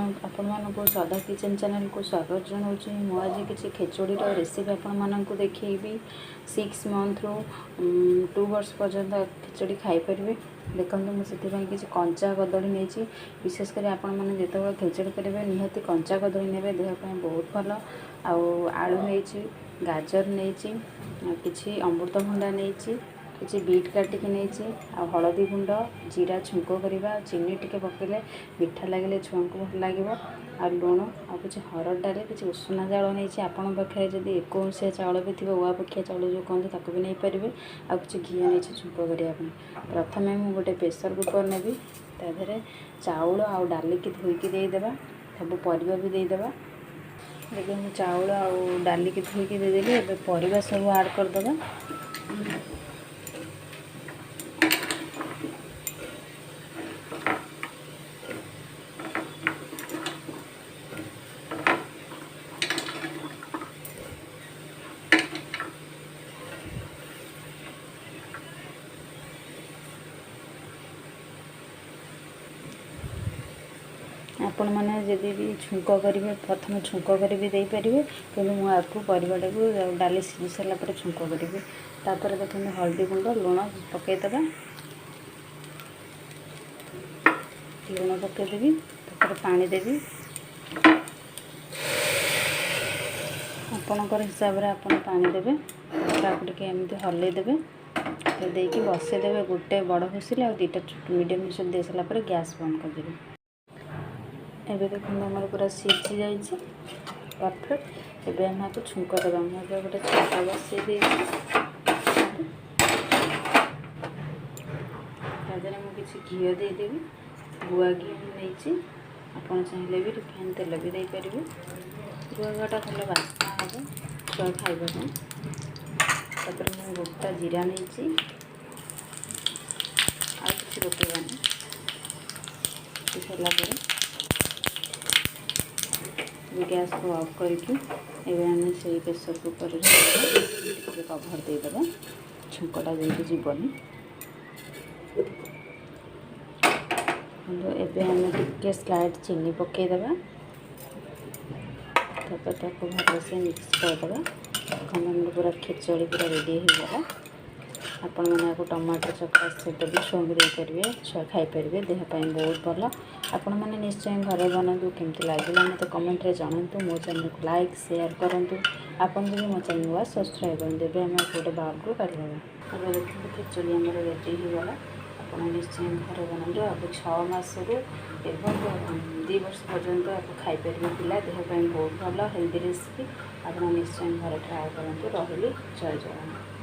आपको श्रद्धा kitchen channel को स्वागत जनाऊँगी। मु आज किसी खेचोड़ी रेसिपी आपको देखी 6 मंथ रू 2 वर्ष पर्यंत खेचोड़ी खाईपर। देखो मुझे किसी कंचा कदली नहीं, विशेषकर आपण मैंने जो खेचोड़ी करेंगे निहाती कंचा कदली ने देहपाई बहुत भल। आलू नहीं, गाजर नहीं, किसी अमृतभंडा नहीं, किसी बीट काटिक नहीं, हलदी गुंड जीरा छुंक करवा, चीनी टिके पकेले मीठा लगे छुआ को भल लगे, आ लुण आ किसी हरड़ डाली किसी उषुना चाउल नहीं। आपण पाखे जब 21 चाउल भी थी उआपक्षिया चाउल जो कहते ताको भी नहीं पारे। आ कि घी नहीं छुंक करने। प्रथम मुझे गोटे प्रेसर कुकर ने ताधे चाउल आ डाली की धोईकी देदेबा, सब परिवा भी देदेबा। देखिए मुझे चाउल आ डाली की धोईकी देदेली। एबे परिवा सब ऐड करदेबा। आपण मैंने जदि भी छुंक करेंगे प्रथम छुंक कर भी देपारे, कि मुझे परिवाटा को डाली सीझी सारापर छुंक करी। तापर देखते हल्दी गुंड लुण पकईदे, लुण पकईदेवी, पानी देवी। आपणकर हिसाब से आप पानी देवे, एमती हल्ले देवे, देकी बसईदे गोटे बड़ हुसिल आ 2टा मीडियम हुसिल दे सारापर गैस बंद करदेवे। एबे देखते आम पूरा सीझी जाइए परफेक्ट। एबे हम आपको छुंक देवा। मुझे गोटे छुंका बसई दे मुझे घी देदेवी। गुआ घी नहीं, आप चाहिए भी रिफाइन तेल भी देपारे। गुआ घीटा भल बास्ना हम छुआ खाइबा। तापर मुझे गोटा जीरा नहीं, आ कि पकेबानी सारापर गैस को ऑफ करके एवं से प्रेसर कुकर कभर देदेबा, छुंकटा देके जीवनी। एबे हम टिके स्लाइड चीनी पकईदेबा, तापर भल से मिक्स करदेबा। देखो पूरा खेचड़ी पूरा रेडी होगा। आपण मैंने आपको टमाटर चकटा सहित भी छुआ भी देपारे, छुआ खाईपारे, देहपाई बहुत भल। आपण मैंने निश्चय घर बनातु, केमती लगे मत कमेंट रे जनातु। मो चैनल को लाइक शेयर करूँ। आपन भी मो चैनल को सब्सक्राइब करदे। आम गोटे बाउल को काढ़ी। अब देखते खेचड़ी आम रेडी होगा। आप निश्चय घर बनातु। आप 6 मास रू 2 वर्ष पर्यंत आप खाईपारे पिला, देहपाई बहुत भल हेल्दी रेसिपी। आप निश्चय घर ट्राए करूँ। रही जय जगन्नाथ।